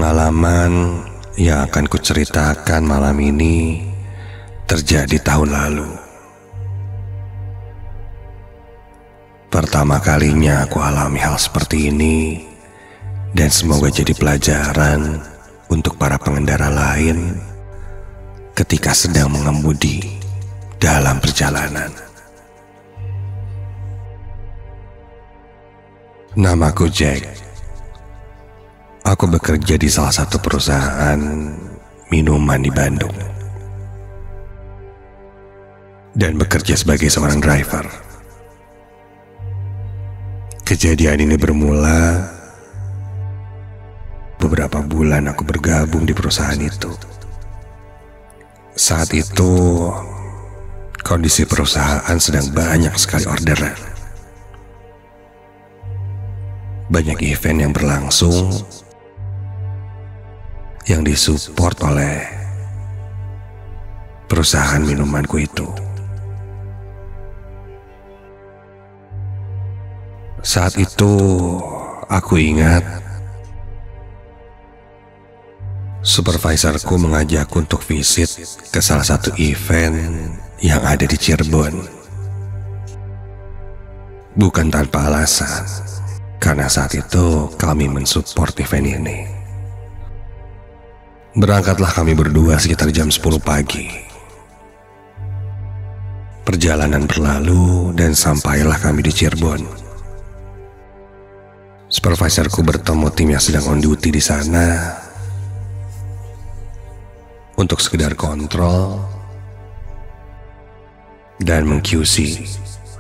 Pengalaman yang akan kuceritakan malam ini terjadi tahun lalu. Pertama kalinya aku alami hal seperti ini, dan semoga jadi pelajaran untuk para pengendara lain ketika sedang mengemudi dalam perjalanan. Namaku Jack. Aku bekerja di salah satu perusahaan minuman di Bandung dan bekerja sebagai seorang driver. Kejadian ini bermula beberapa bulan aku bergabung di perusahaan itu. Saat itu kondisi perusahaan sedang banyak sekali orderan. Banyak event yang berlangsung yang disupport oleh perusahaan minumanku itu. Saat itu aku ingat supervisorku mengajakku untuk visit ke salah satu event yang ada di Cirebon. Bukan tanpa alasan, karena saat itu kami mensupport event ini. Berangkatlah kami berdua sekitar jam 10 pagi. Perjalanan berlalu dan sampailah kami di Cirebon. Supervisorku bertemu tim yang sedang on duty di sana untuk sekedar kontrol dan meng-QC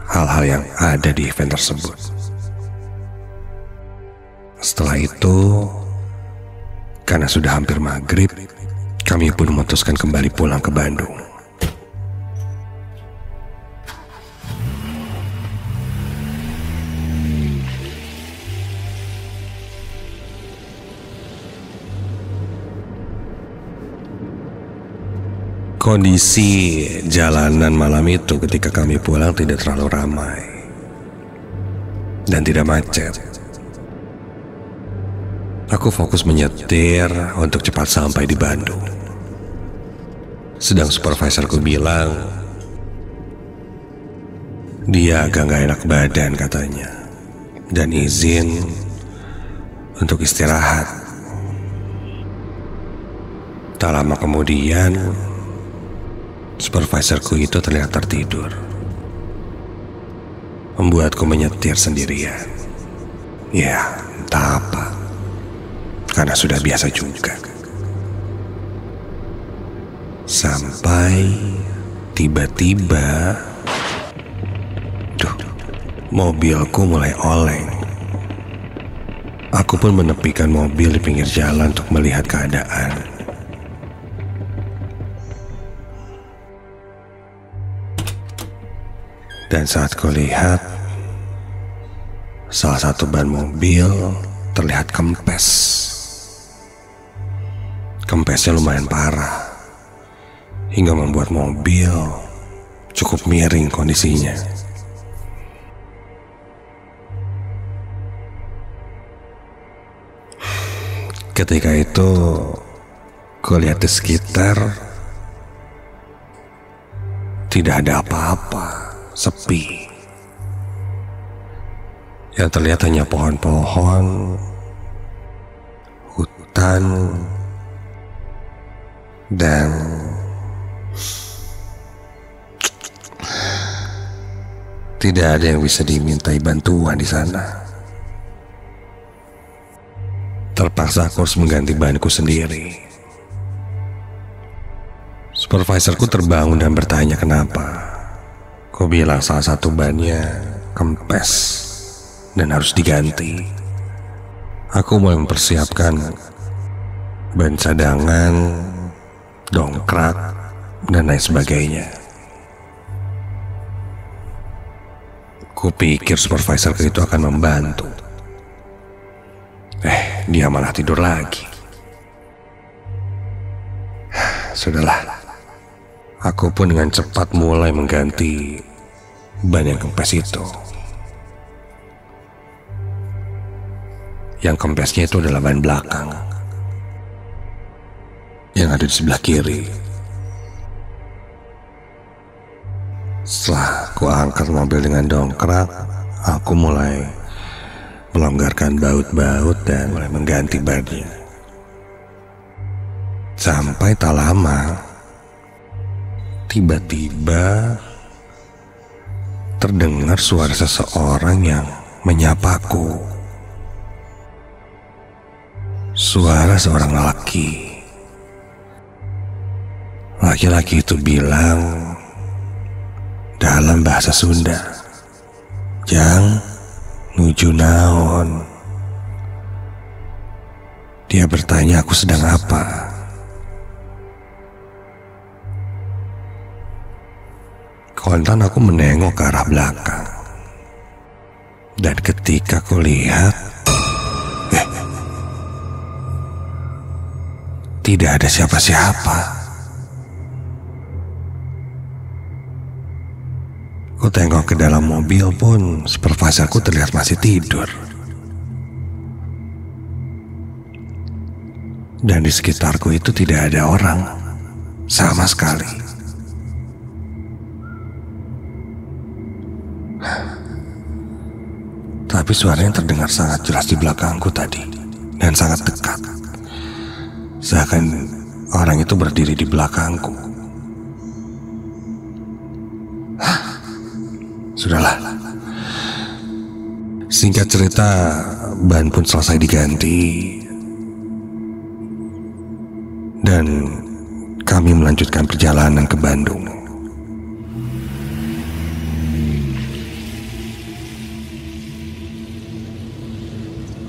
hal-hal yang ada di event tersebut. Setelah itu, karena sudah hampir maghrib, kami pun memutuskan kembali pulang ke Bandung. Kondisi jalanan malam itu ketika kami pulang tidak terlalu ramai dan tidak macet. Aku fokus menyetir untuk cepat sampai di Bandung. Sedang supervisorku bilang dia agak gak enak badan katanya, dan izin untuk istirahat. Tak lama kemudian supervisorku itu terlihat tertidur, membuatku menyetir sendirian. Ya, entah apa, karena sudah biasa juga. Sampai tiba-tiba, mobilku mulai oleng. Aku pun menepikan mobil di pinggir jalan untuk melihat keadaan. Dan saat kulihat, salah satu ban mobil terlihat kempes. Kempesnya lumayan parah, hingga membuat mobil cukup miring kondisinya. Ketika itu, kulihat di sekitar, tidak ada apa-apa, sepi. Yang terlihat hanya pohon-pohon, hutan, dan tidak ada yang bisa dimintai bantuan di sana. Terpaksa aku harus mengganti banku sendiri. Supervisorku terbangun dan bertanya kenapa. Ku bilang salah satu bannya kempes dan harus diganti. Aku mulai mempersiapkan ban cadangan, dongkrak, dan lain sebagainya. Kupikir supervisorku itu akan membantu. Dia malah tidur lagi. Sudahlah, aku pun dengan cepat mulai mengganti ban yang kempes itu. Yang kempesnya itu adalah ban belakang. yang ada di sebelah kiri. Setelah aku angkat mobil dengan dongkrak, aku mulai melonggarkan baut-baut dan mulai mengganti bannya. Sampai tak lama, tiba-tiba terdengar suara seseorang yang menyapaku. Suara seorang lelaki. Laki-laki itu bilang dalam bahasa Sunda, "Jang, nuju naon?" Dia bertanya aku sedang apa. Kontan aku menengok ke arah belakang. Dan ketika aku lihat, tidak ada siapa-siapa. Ku tengok ke dalam mobil pun supervisorku terlihat masih tidur. Dan di sekitarku itu tidak ada orang sama sekali. Tapi suaranya terdengar sangat jelas di belakangku tadi, dan sangat dekat. Seakan orang itu berdiri di belakangku. Sudahlah. Singkat cerita, ban pun selesai diganti. Dan kami melanjutkan perjalanan ke Bandung.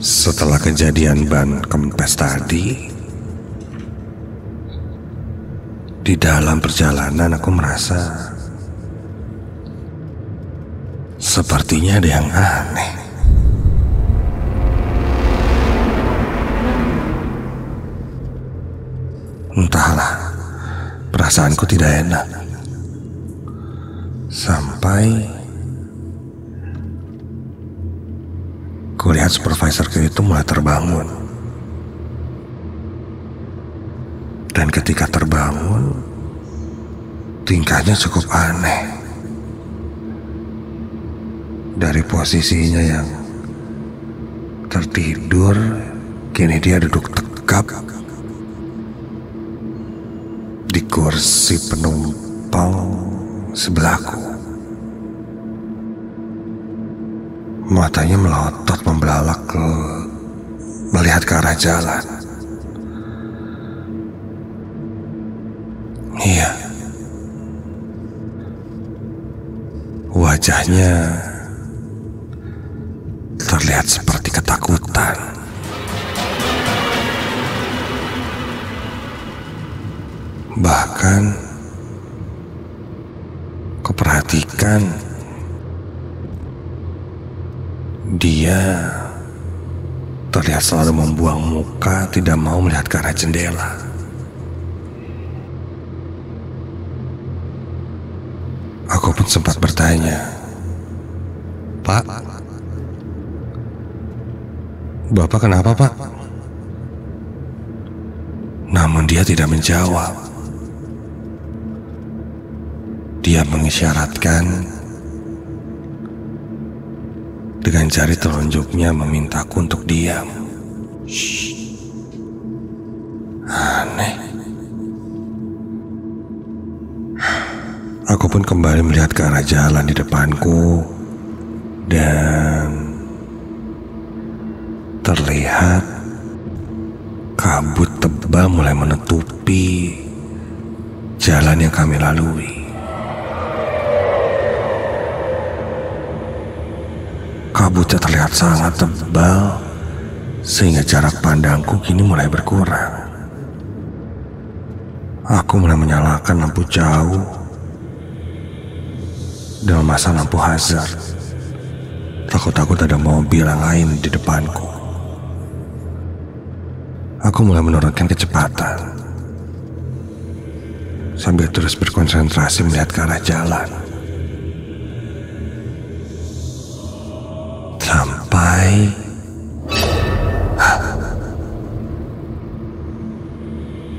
Setelah kejadian ban kempes tadi, di dalam perjalanan aku merasa sepertinya ada yang aneh. Entahlah, perasaanku tidak enak. Sampai kulihat supervisorku itu mulai terbangun. Dan ketika terbangun, tingkahnya cukup aneh. Dari posisinya yang tertidur, kini dia duduk tegap di kursi penumpang sebelahku. Matanya melotot membelalak melihat ke arah jalan. Iya, wajahnya terlihat seperti ketakutan. Bahkan kuperhatikan dia terlihat selalu membuang muka, tidak mau melihat ke arah jendela. Aku pun sempat bertanya, "Pak, Bapak kenapa, Pak?" Namun dia tidak menjawab. Dia mengisyaratkan dengan jari telunjuknya memintaku untuk diam. Shh. Aneh. Aku pun kembali melihat ke arah jalan di depanku dan terlihat kabut tebal mulai menutupi jalan yang kami lalui. Kabutnya terlihat sangat tebal sehingga jarak pandangku kini mulai berkurang. Aku mulai menyalakan lampu jauh dan memasang lampu hazard. Takut-takut ada mobil yang lain di depanku. Aku mulai menurunkan kecepatan sambil terus berkonsentrasi melihat ke arah jalan. Sampai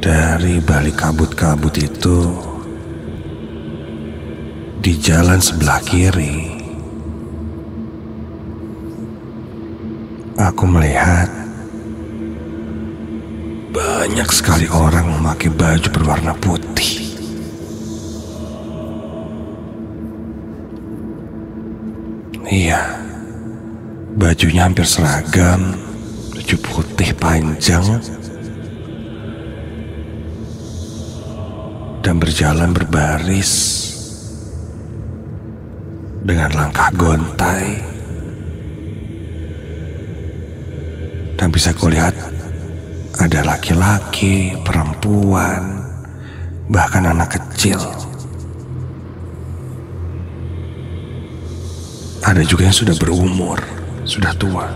dari Dari balik kabut-kabut itu, di jalan sebelah kiri, aku melihat banyak sekali orang memakai baju berwarna putih. Iya, bajunya hampir seragam, baju putih panjang, dan berjalan berbaris dengan langkah gontai. Dan bisa kulihat ada laki-laki, perempuan, bahkan anak kecil. Ada juga yang sudah berumur, sudah tua.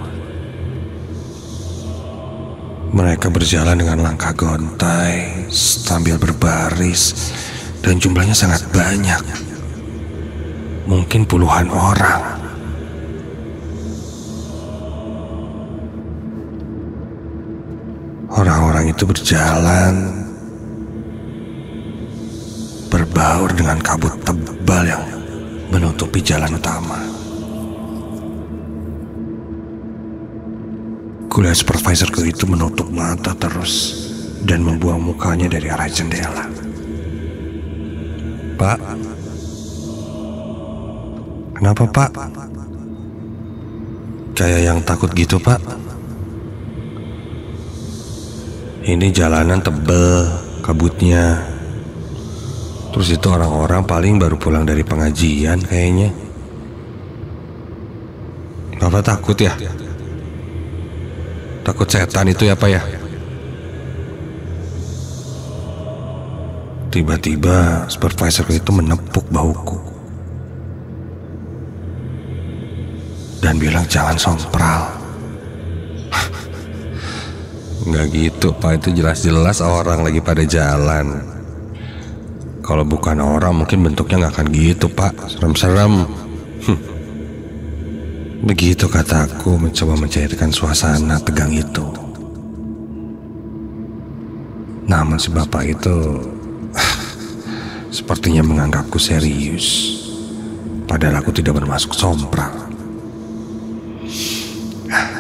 Mereka berjalan dengan langkah gontai sambil berbaris, dan jumlahnya sangat banyak. Mungkin puluhan orang. Orang-orang itu berjalan berbaur dengan kabut tebal yang menutupi jalan utama. Kulihat supervisorku itu menutup mata terus dan membuang mukanya dari arah jendela. Pak? Kenapa, Pak? Kayak yang takut gitu, Pak. Ini jalanan tebel, kabutnya. Terus itu orang-orang paling baru pulang dari pengajian kayaknya. Bapak takut ya? Takut setan itu ya, Pak ya? Tiba-tiba supervisor itu menepuk bahuku dan bilang jangan sompral. Nggak gitu, Pak. Itu jelas-jelas orang lagi pada jalan. Kalau bukan orang mungkin bentuknya nggak akan gitu, Pak. Serem-serem. Begitu kataku mencoba mencairkan suasana tegang itu. Namun si bapak itu sepertinya menganggapku serius, padahal aku tidak bermaksud sompral.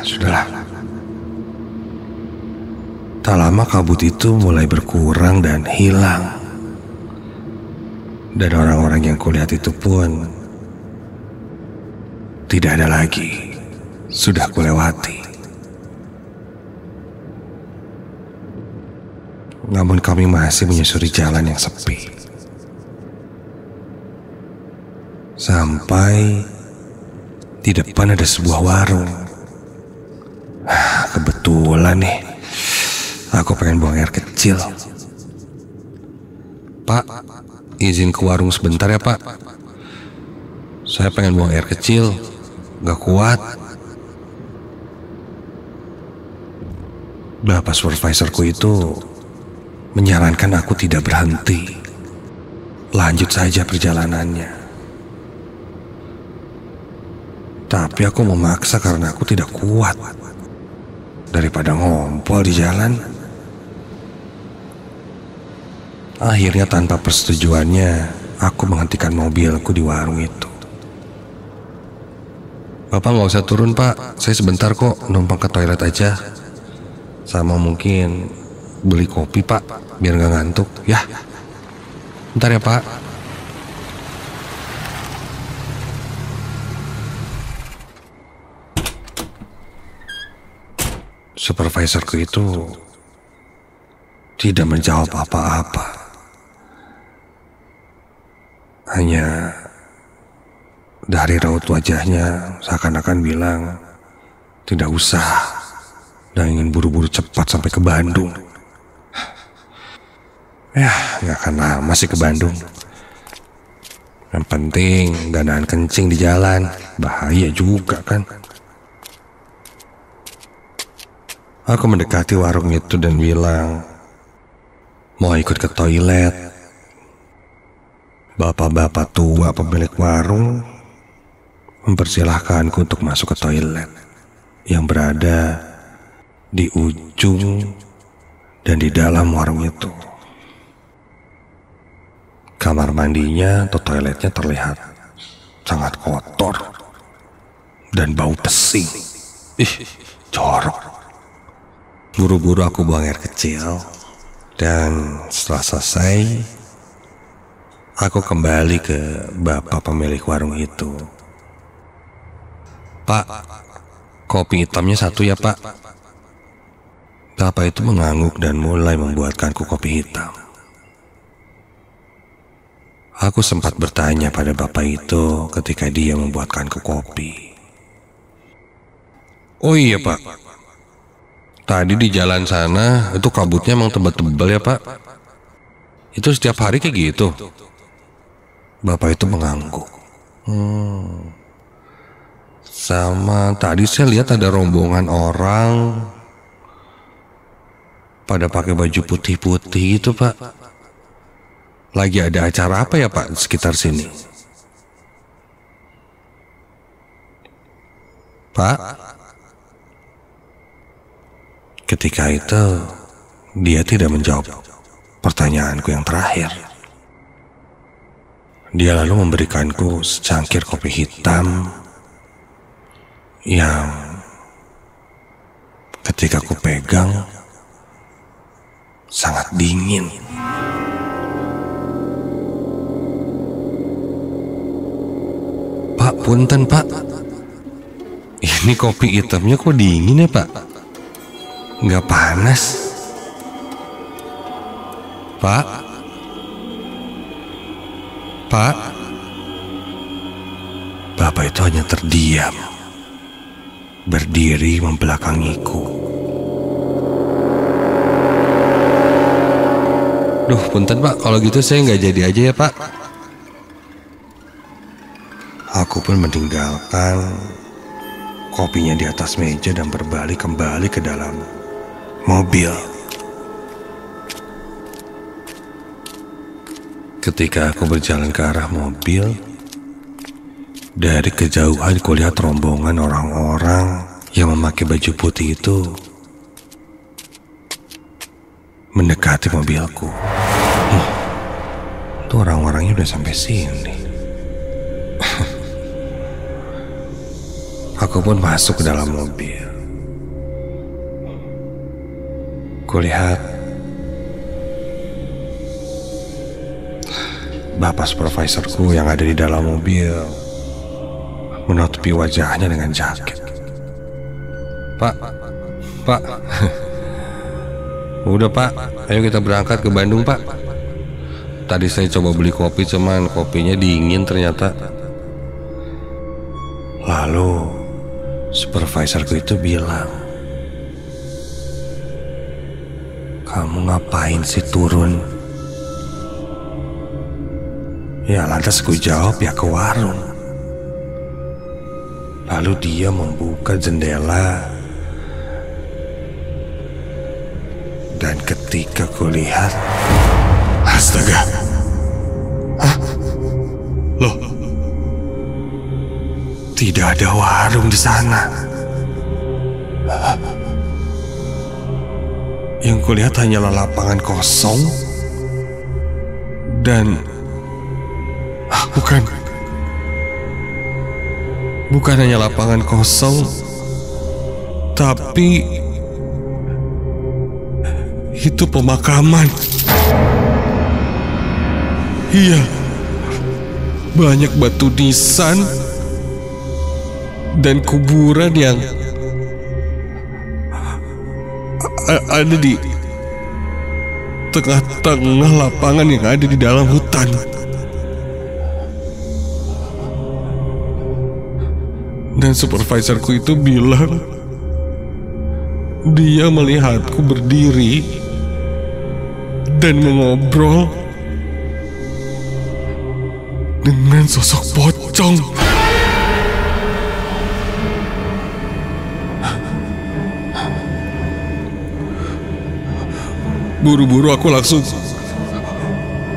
Sudahlah. Tak lama kabut itu mulai berkurang dan hilang. Dan orang-orang yang kulihat itu pun tidak ada lagi, sudah kulewati. Namun kami masih menyusuri jalan yang sepi. Sampai di depan ada sebuah warung. Kebetulan nih, aku pengen buang air kecil. Pak, izin ke warung sebentar ya, Pak. Saya pengen buang air kecil. Gak kuat. Bapak supervisorku itu menyarankan aku tidak berhenti, lanjut saja perjalanannya. Tapi aku memaksa karena aku tidak kuat. Daripada ngompol di jalan. Akhirnya tanpa persetujuannya, aku menghentikan mobilku di warung itu. Bapak nggak usah turun, Pak. Saya sebentar kok, numpang ke toilet aja. Sama mungkin beli kopi, Pak, biar nggak ngantuk. Ya, bentar ya, Pak. Supervisorku itu tidak menjawab apa-apa. Hanya dari raut wajahnya seakan-akan bilang tidak usah dan ingin buru-buru cepat sampai ke Bandung. Ya, gak akan lama sih ke Bandung. Yang penting gak nahan kencing di jalan, bahaya juga kan. Aku mendekati warung itu dan bilang mau ikut ke toilet. Bapak-bapak tua pemilik warung mempersilahkanku untuk masuk ke toilet yang berada di ujung dan di dalam warung itu. Kamar mandinya atau toiletnya terlihat sangat kotor dan bau pesing. Jorok. Buru-buru aku buang air kecil, dan setelah selesai, aku kembali ke bapak pemilik warung itu. "Pak, kopi hitamnya 1 ya Pak." Bapak itu mengangguk dan mulai membuatkanku kopi hitam. Aku sempat bertanya pada bapak itu ketika dia membuatkanku kopi. "Oh iya Pak, tadi di jalan sana itu kabutnya emang tebal-tebal ya Pak? Itu setiap hari kayak gitu?" Bapak itu mengangguk. Sama tadi saya lihat ada rombongan orang pada pakai baju putih-putih itu Pak. Lagi ada acara apa ya Pak di sekitar sini? Pak? Ketika itu dia tidak menjawab pertanyaanku yang terakhir. Dia lalu memberikanku secangkir kopi hitam yang ketika ku pegang sangat dingin. "Pak, punten Pak, ini kopi hitamnya kok dingin ya Pak? Nggak panas?" "Pak? Pak?" Bapak itu hanya terdiam, berdiri membelakangiku. "Duh, punten Pak, kalau gitu saya nggak jadi aja ya Pak." Aku pun meninggalkan kopinya di atas meja dan berbalik kembali ke dalam mobil. Ketika aku berjalan ke arah mobil, dari kejauhan kulihat rombongan orang-orang yang memakai baju putih itu mendekati mobilku. Tuh orang-orangnya udah sampai sini. Aku pun masuk ke dalam mobil. Kulihat bapak supervisorku yang ada di dalam mobil menutupi wajahnya dengan jaket. Pak, udah Pak, ayo kita berangkat ke Bandung Pak. Tadi saya coba beli kopi, cuman kopinya dingin ternyata. Lalu supervisorku itu bilang, "Kamu ngapain sih turun?" Ya lantas ku jawab, "Ya ke warung." Lalu dia membuka jendela, dan ketika ku lihat, astaga, loh, tidak ada warung di sana. Yang kulihat hanyalah lapangan kosong dan bukan hanya lapangan kosong, tapi itu pemakaman. Iya, banyak batu nisan dan kuburan yang ada di tengah-tengah lapangan yang ada di dalam hutan. Dan supervisorku itu bilang dia melihatku berdiri dan mengobrol dengan sosok pocong. Buru-buru aku langsung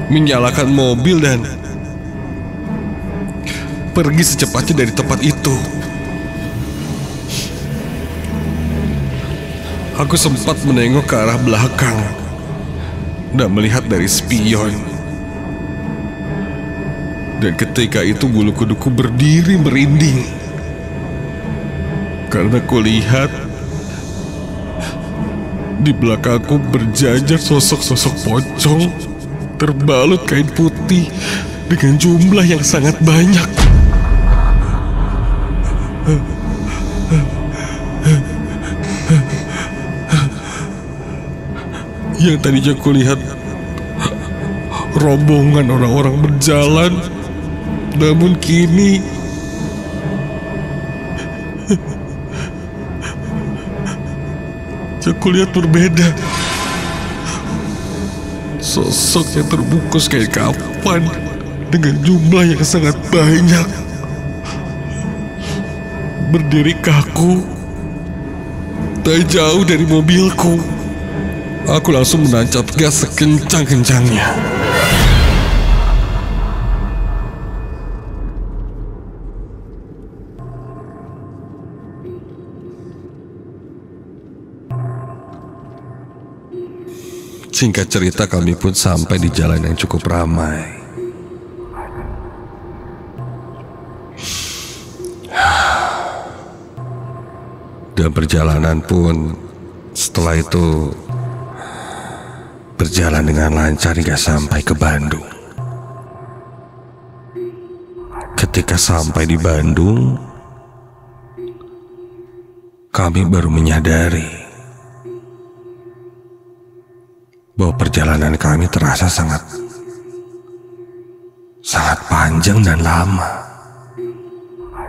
menyalakan mobil dan pergi secepatnya dari tempat itu. Aku sempat menengok ke arah belakang dan melihat dari spion Dan ketika itu bulu kuduku berdiri merinding, karena kulihat di belakangku berjajar sosok-sosok pocong terbalut kain putih dengan jumlah yang sangat banyak. Yang tadinya kulihat rombongan orang-orang berjalan, namun kini yang kulihat berbeda. Sosok yang terbungkus kayak kafan dengan jumlah yang sangat banyak berdiri kaku tak jauh dari mobilku. Aku langsung menancap gas sekencang-kencangnya. Singkat cerita, kami pun sampai di jalan yang cukup ramai. Dan perjalanan pun setelah itu berjalan dengan lancar hingga sampai ke Bandung. Ketika sampai di Bandung, kami baru menyadari bahwa perjalanan kami terasa sangat panjang dan lama.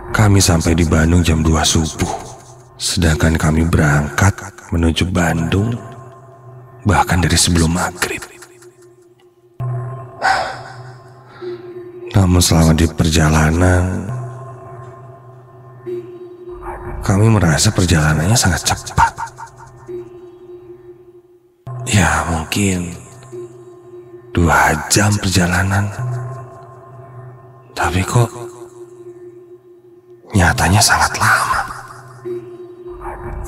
Kami sampai di Bandung jam 2 subuh, sedangkan kami berangkat menuju Bandung bahkan dari sebelum maghrib. Namun selama di perjalanan, kami merasa perjalanannya sangat cepat. Ya mungkin 2 jam perjalanan, tapi kok nyatanya sangat lama.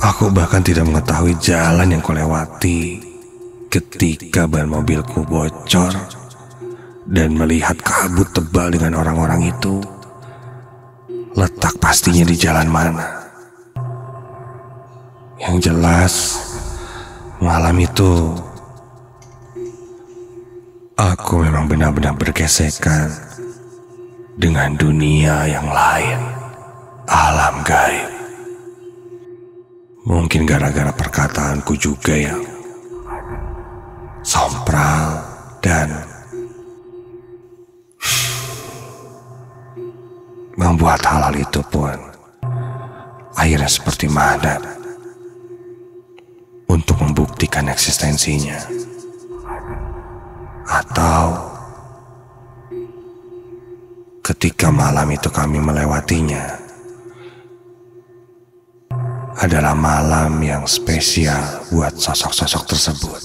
Aku bahkan tidak mengetahui jalan yang kulewati ketika ban mobilku bocor dan melihat kabut tebal dengan orang-orang itu letak pastinya di jalan mana. Yang jelas, malam itu aku memang benar-benar bergesekan dengan dunia yang lain, alam gaib. Mungkin gara-gara perkataanku juga yang sompral dan membuat hal-hal itu pun akhirnya seperti mandat untuk membuktikan eksistensinya. Atau ketika malam itu kami melewatinya adalah malam yang spesial buat sosok-sosok tersebut,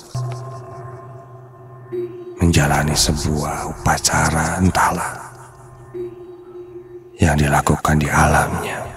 menjalani sebuah upacara entahlah yang dilakukan di alamnya.